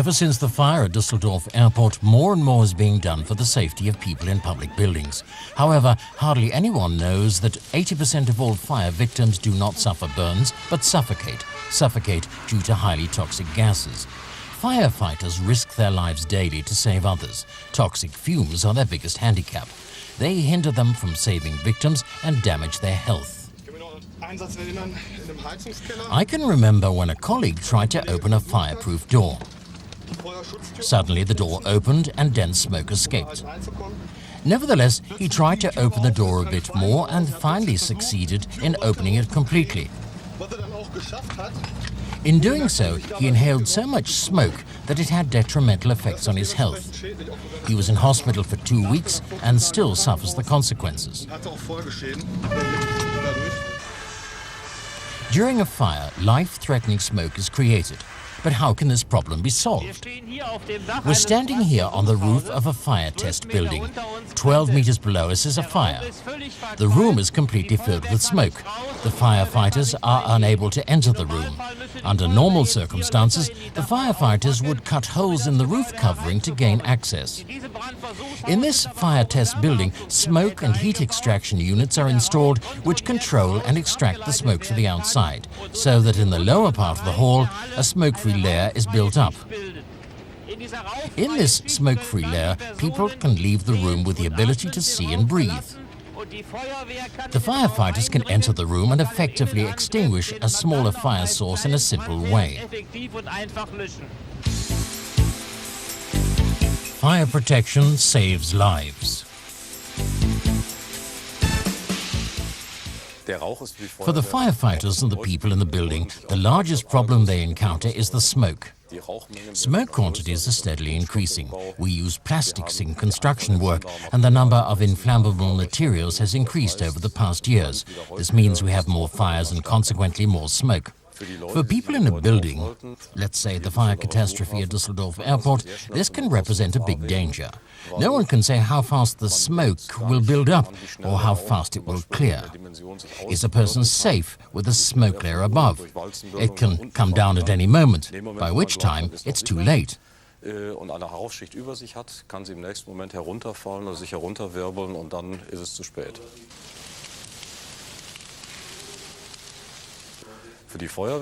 Ever since the fire at Düsseldorf airport, more and more is being done for the safety of people in public buildings. However, hardly anyone knows that 80% of all fire victims do not suffer burns, but suffocate due to highly toxic gases. Firefighters risk their lives daily to save others. Toxic fumes are their biggest handicap. They hinder them from saving victims and damage their health. I can remember when a colleague tried to open a fireproof door. Suddenly the door opened and dense smoke escaped. Nevertheless, he tried to open the door a bit more and finally succeeded in opening it completely. In doing so, he inhaled so much smoke that it had detrimental effects on his health. He was in hospital for 2 weeks and still suffers the consequences. During a fire, life-threatening smoke is created. But how can this problem be solved? We're standing here on the roof of a fire test building. 12 meters below us is a fire. The room is completely filled with smoke. The firefighters are unable to enter the room. Under normal circumstances, the firefighters would cut holes in the roof covering to gain access. In this fire test building, smoke and heat extraction units are installed which control and extract the smoke to the outside, so that in the lower part of the hall, a smoke-free layer is built up. In this smoke-free layer, people can leave the room with the ability to see and breathe. The firefighters can enter the room and effectively extinguish a smaller fire source in a simple way. Fire protection saves lives. For the firefighters and the people in the building, the largest problem they encounter is the smoke. Smoke quantities are steadily increasing. We use plastics in construction work, and the number of inflammable materials has increased over the past years. This means we have more fires and consequently more smoke. For people in a building, let's say the fire catastrophe at Düsseldorf airport, this can represent a big danger. No one can say how fast the smoke will build up or how fast it will clear. Is a person safe with a smoke layer above? It can come down at any moment, by which time it's too late. Und eine Rauchschicht über sich hat, kann sie im nächsten Moment herunterfallen oder sich herunterwirbeln und dann ist es zu spät.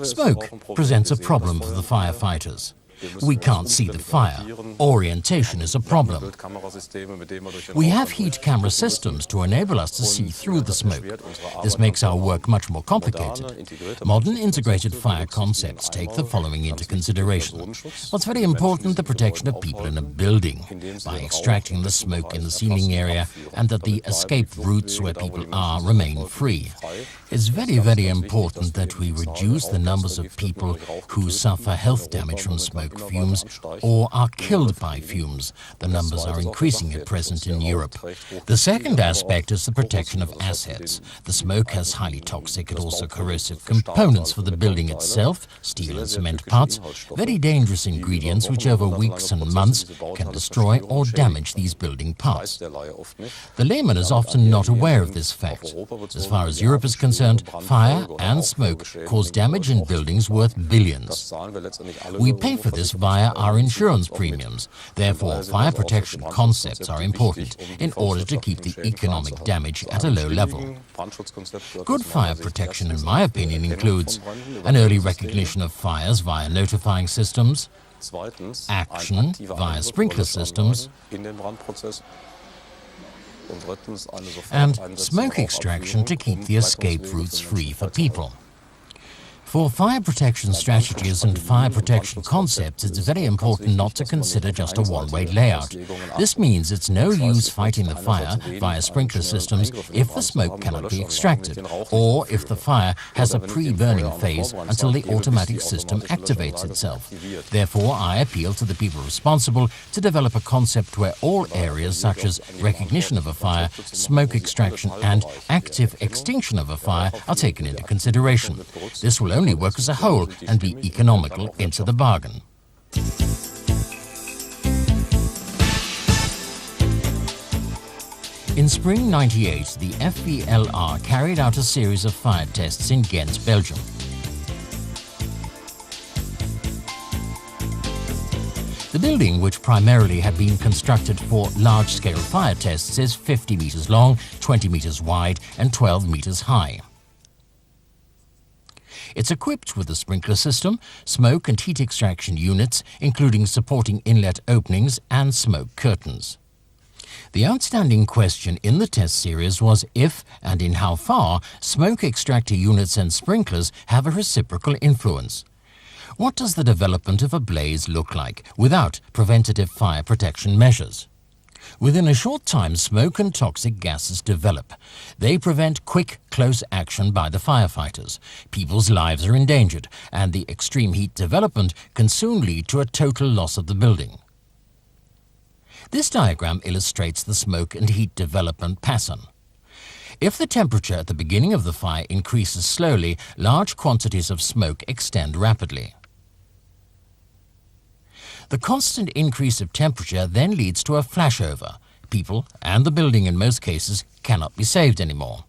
Smoke presents a problem for the firefighters. We can't see the fire. Orientation is a problem. We have heat camera systems to enable us to see through the smoke. This makes our work much more complicated. Modern integrated fire concepts take the following into consideration. What's very important, the protection of people in a building by extracting the smoke in the ceiling area and that the escape routes where people are remain free. It's very, very important that we reduce the numbers of people who suffer health damage from smoke fumes or are killed by fumes. The numbers are increasing at present in Europe. The second aspect is the protection of assets. The smoke has highly toxic and also corrosive components for the building itself, steel and cement parts, very dangerous ingredients which over weeks and months can destroy or damage these building parts. The layman is often not aware of this fact. As far as Europe is concerned, fire and smoke cause damage in buildings worth billions. We pay for this via our insurance premiums. Therefore, fire protection concepts are important in order to keep the economic damage at a low level. Good fire protection, in my opinion, includes an early recognition of fires via notifying systems, action via sprinkler systems, and smoke extraction to keep the escape routes free for people. For fire protection strategies and fire protection concepts, it's very important not to consider just a one-way layout. This means it's no use fighting the fire via sprinkler systems if the smoke cannot be extracted, or if the fire has a pre-burning phase until the automatic system activates itself. Therefore, I appeal to the people responsible to develop a concept where all areas such as recognition of a fire, smoke extraction and active extinction of a fire are taken into consideration. This will only work as a whole and be economical into the bargain. In spring '98, the FVLR carried out a series of fire tests in Ghent, Belgium. The building, which primarily had been constructed for large-scale fire tests, is 50 meters long, 20 meters wide and 12 meters high. It's equipped with a sprinkler system, smoke and heat extraction units, including supporting inlet openings and smoke curtains. The outstanding question in the test series was if, and in how far, smoke extractor units and sprinklers have a reciprocal influence. What does the development of a blaze look like without preventative fire protection measures? Within a short time, smoke and toxic gases develop. They prevent quick, close action by the firefighters. People's lives are endangered, and the extreme heat development can soon lead to a total loss of the building. This diagram illustrates the smoke and heat development pattern. If the temperature at the beginning of the fire increases slowly, large quantities of smoke extend rapidly. The constant increase of temperature then leads to a flashover. People and the building in most cases cannot be saved anymore.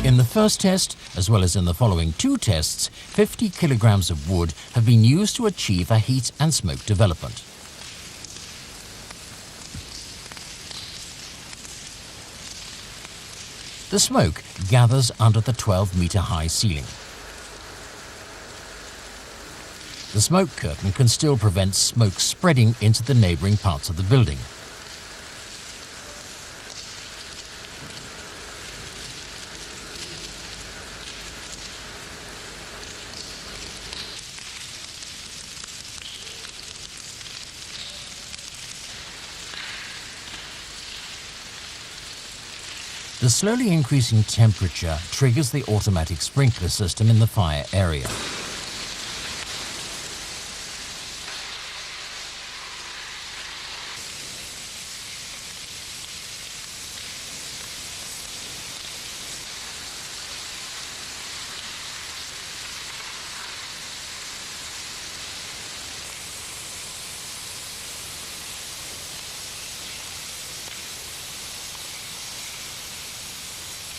In the first test, as well as in the following two tests, 50 kilograms of wood have been used to achieve a heat and smoke development. The smoke gathers under the 12-meter-high ceiling. The smoke curtain can still prevent smoke spreading into the neighboring parts of the building. The slowly increasing temperature triggers the automatic sprinkler system in the fire area.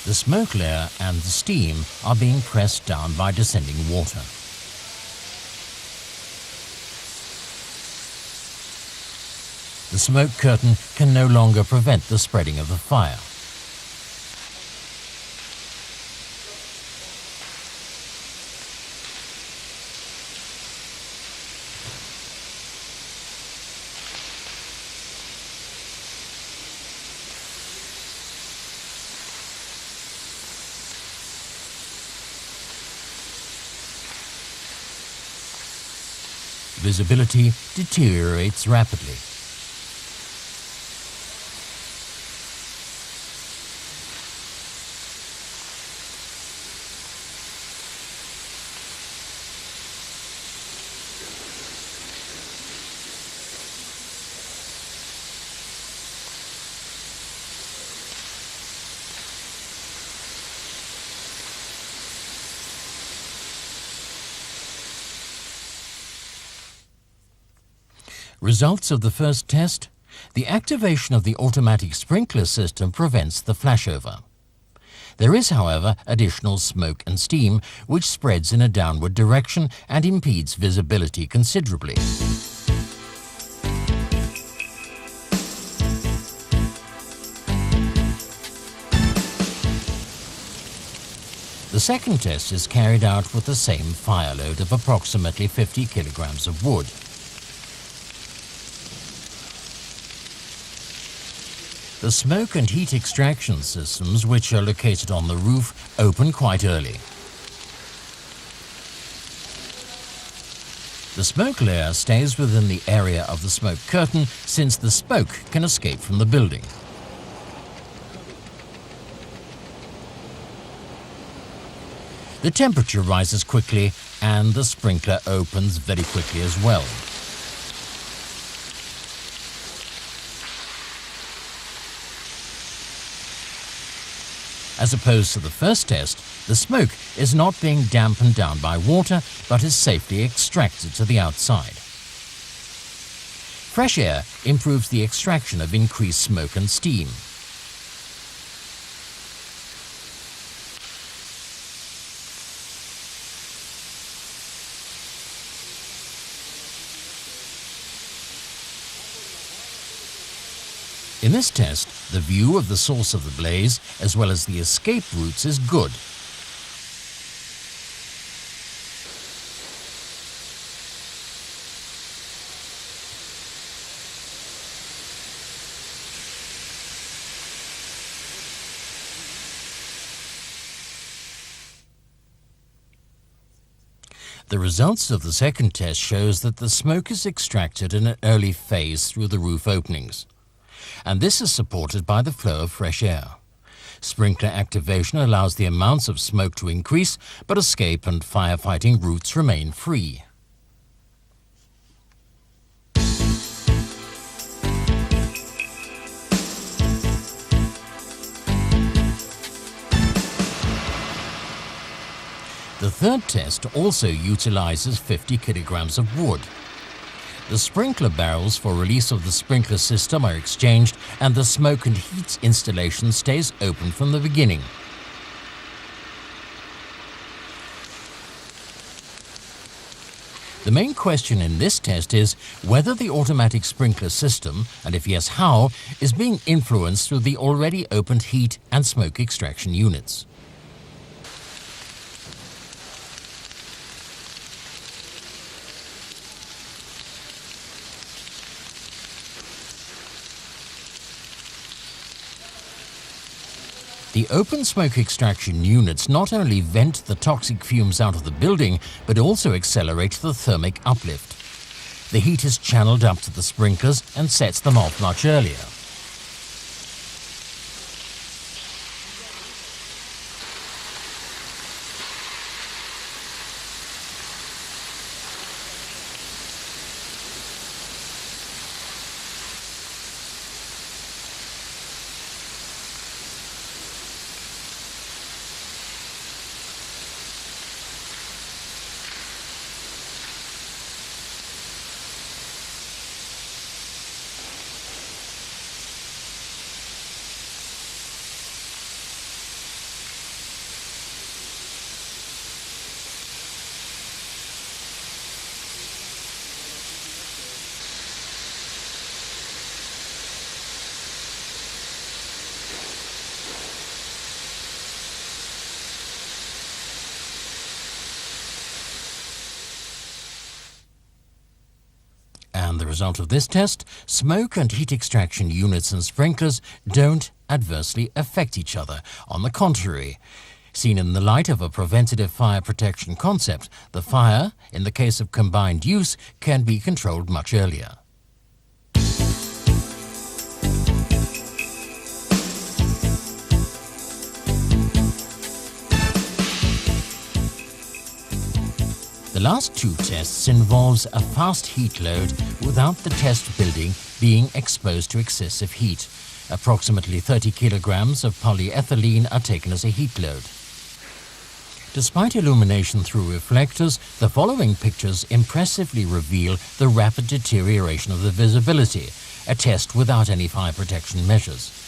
The smoke layer and the steam are being pressed down by descending water. The smoke curtain can no longer prevent the spreading of the fire. Visibility deteriorates rapidly. Results of the first test: the activation of the automatic sprinkler system prevents the flashover. There is, however, additional smoke and steam, which spreads in a downward direction and impedes visibility considerably. The second test is carried out with the same fire load of approximately 50 kilograms of wood. The smoke and heat extraction systems, which are located on the roof, open quite early. The smoke layer stays within the area of the smoke curtain, since the smoke can escape from the building. The temperature rises quickly and the sprinkler opens very quickly as well. As opposed to the first test, the smoke is not being dampened down by water, but is safely extracted to the outside. Fresh air improves the extraction of increased smoke and steam. In this test, the view of the source of the blaze, as well as the escape routes, is good. The results of the second test shows that the smoke is extracted in an early phase through the roof openings, and this is supported by the flow of fresh air. Sprinkler activation allows the amounts of smoke to increase, but escape and firefighting routes remain free. The third test also utilizes 50 kilograms of wood. The sprinkler barrels for release of the sprinkler system are exchanged, and the smoke and heat installation stays open from the beginning. The main question in this test is whether the automatic sprinkler system, and if yes, how, is being influenced through the already opened heat and smoke extraction units. The open smoke extraction units not only vent the toxic fumes out of the building, but also accelerate the thermic uplift. The heat is channeled up to the sprinklers and sets them off much earlier. And the result of this test, smoke and heat extraction units and sprinklers don't adversely affect each other. On the contrary, seen in the light of a preventative fire protection concept, the fire, in the case of combined use, can be controlled much earlier. The last two tests involves a fast heat load without the test building being exposed to excessive heat. Approximately 30 kilograms of polyethylene are taken as a heat load. Despite illumination through reflectors, the following pictures impressively reveal the rapid deterioration of the visibility, a test without any fire protection measures.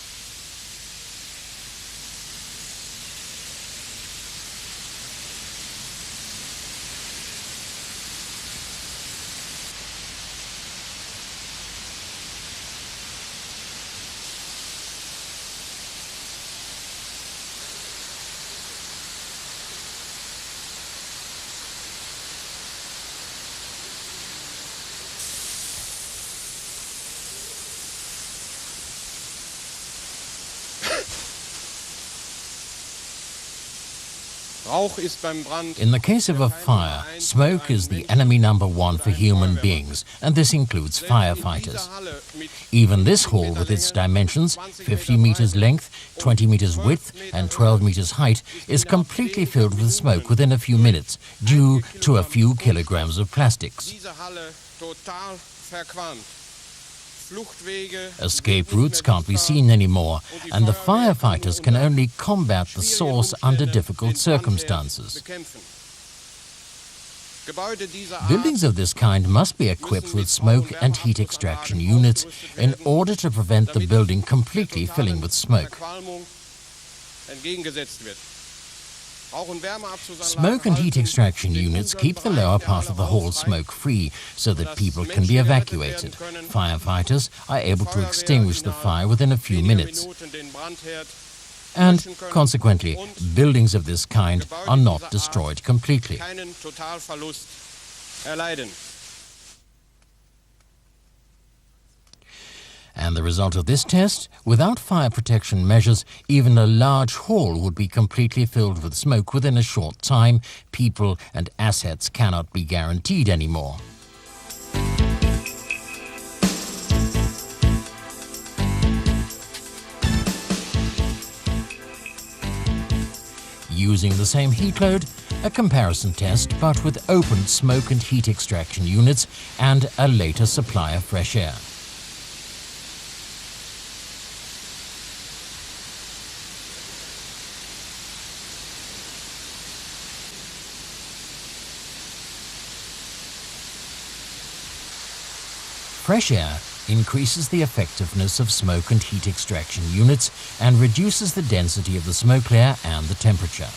In the case of a fire, smoke is the enemy number one for human beings, and this includes firefighters. Even this hall with its dimensions, 50 meters length, 20 meters width, and 12 meters height, is completely filled with smoke within a few minutes, due to a few kilograms of plastics. Escape routes can't be seen anymore, and the firefighters can only combat the source under difficult circumstances. Buildings of this kind must be equipped with smoke and heat extraction units in order to prevent the building completely filling with smoke. Smoke and heat extraction units keep the lower part of the hall smoke-free so that people can be evacuated. Firefighters are able to extinguish the fire within a few minutes. And, consequently, buildings of this kind are not destroyed completely. And the result of this test, without fire protection measures, even a large hall would be completely filled with smoke within a short time. People and assets cannot be guaranteed anymore. Using the same heat load, a comparison test but with opened smoke and heat extraction units and a later supply of fresh air. Fresh air increases the effectiveness of smoke and heat extraction units and reduces the density of the smoke layer and the temperature.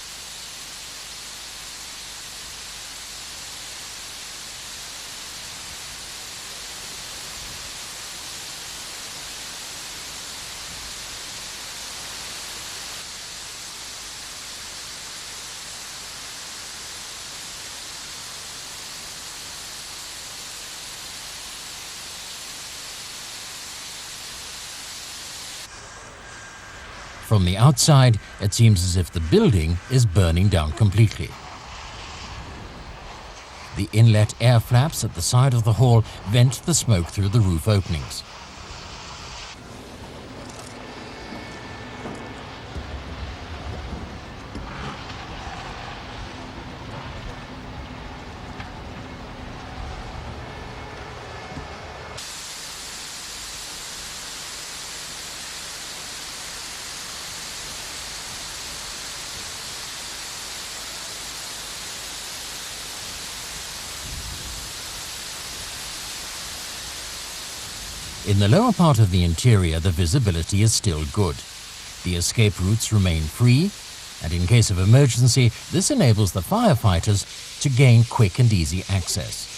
From the outside, it seems as if the building is burning down completely. The inlet air flaps at the side of the hall vent the smoke through the roof openings. In the lower part of the interior, the visibility is still good. The escape routes remain free, and in case of emergency, this enables the firefighters to gain quick and easy access.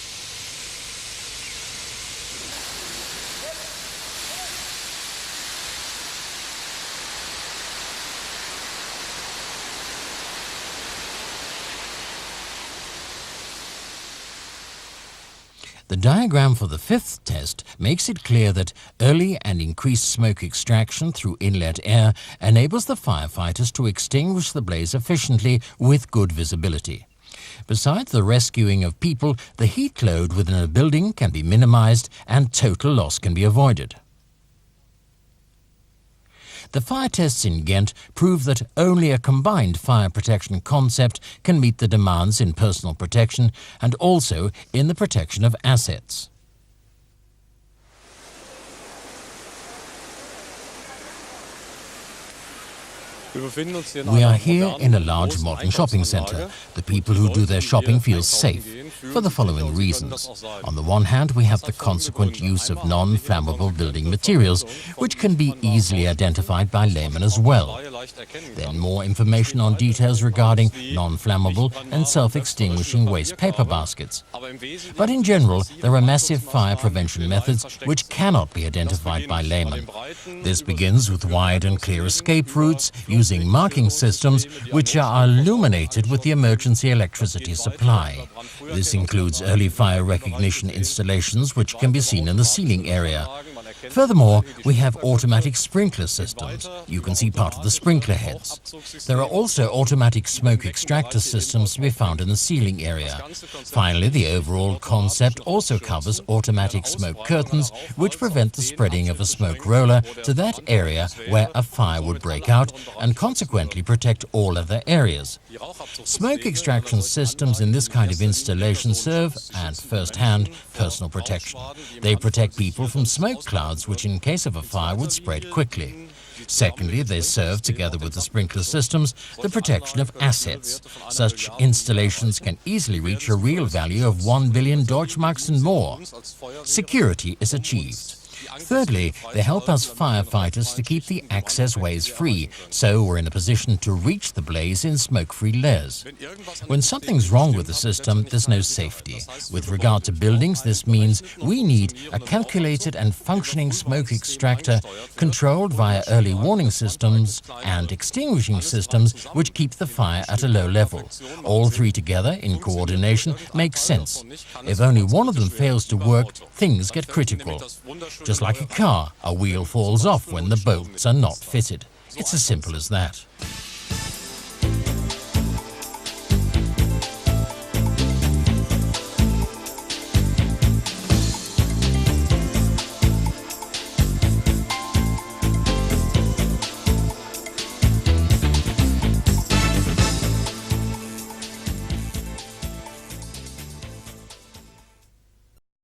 The diagram for the fifth test makes it clear that early and increased smoke extraction through inlet air enables the firefighters to extinguish the blaze efficiently with good visibility. Besides the rescuing of people, the heat load within a building can be minimized and total loss can be avoided. The fire tests in Ghent prove that only a combined fire protection concept can meet the demands in personal protection and also in the protection of assets. We are here in a large modern shopping center. The people who do their shopping feel safe for the following reasons. On the one hand, we have the consequent use of non-flammable building materials, which can be easily identified by laymen as well. Then more information on details regarding non-flammable and self-extinguishing waste paper baskets. But in general, there are massive fire prevention methods which cannot be identified by laymen. This begins with wide and clear escape routes, using marking systems which are illuminated with the emergency electricity supply. This includes early fire recognition installations which can be seen in the ceiling area. Furthermore, we have automatic sprinkler systems. You can see part of the sprinkler heads. There are also automatic smoke extractor systems to be found in the ceiling area. Finally, the overall concept also covers automatic smoke curtains, which prevent the spreading of a smoke roller to that area where a fire would break out and consequently protect all other areas. Smoke extraction systems in this kind of installation serve, at first hand, personal protection. They protect people from smoke clouds which in case of a fire would spread quickly. Secondly, they serve, together with the sprinkler systems, the protection of assets. Such installations can easily reach a real value of 1 billion Deutschmarks and more. Security is achieved. Thirdly, they help us firefighters to keep the access ways free, so we're in a position to reach the blaze in smoke-free layers. When something's wrong with the system, there's no safety. With regard to buildings, this means we need a calculated and functioning smoke extractor controlled via early warning systems and extinguishing systems which keep the fire at a low level. All three together, in coordination, make sense. If only one of them fails to work, things get critical. Just like a car, a wheel falls off when the bolts are not fitted. It's as simple as that.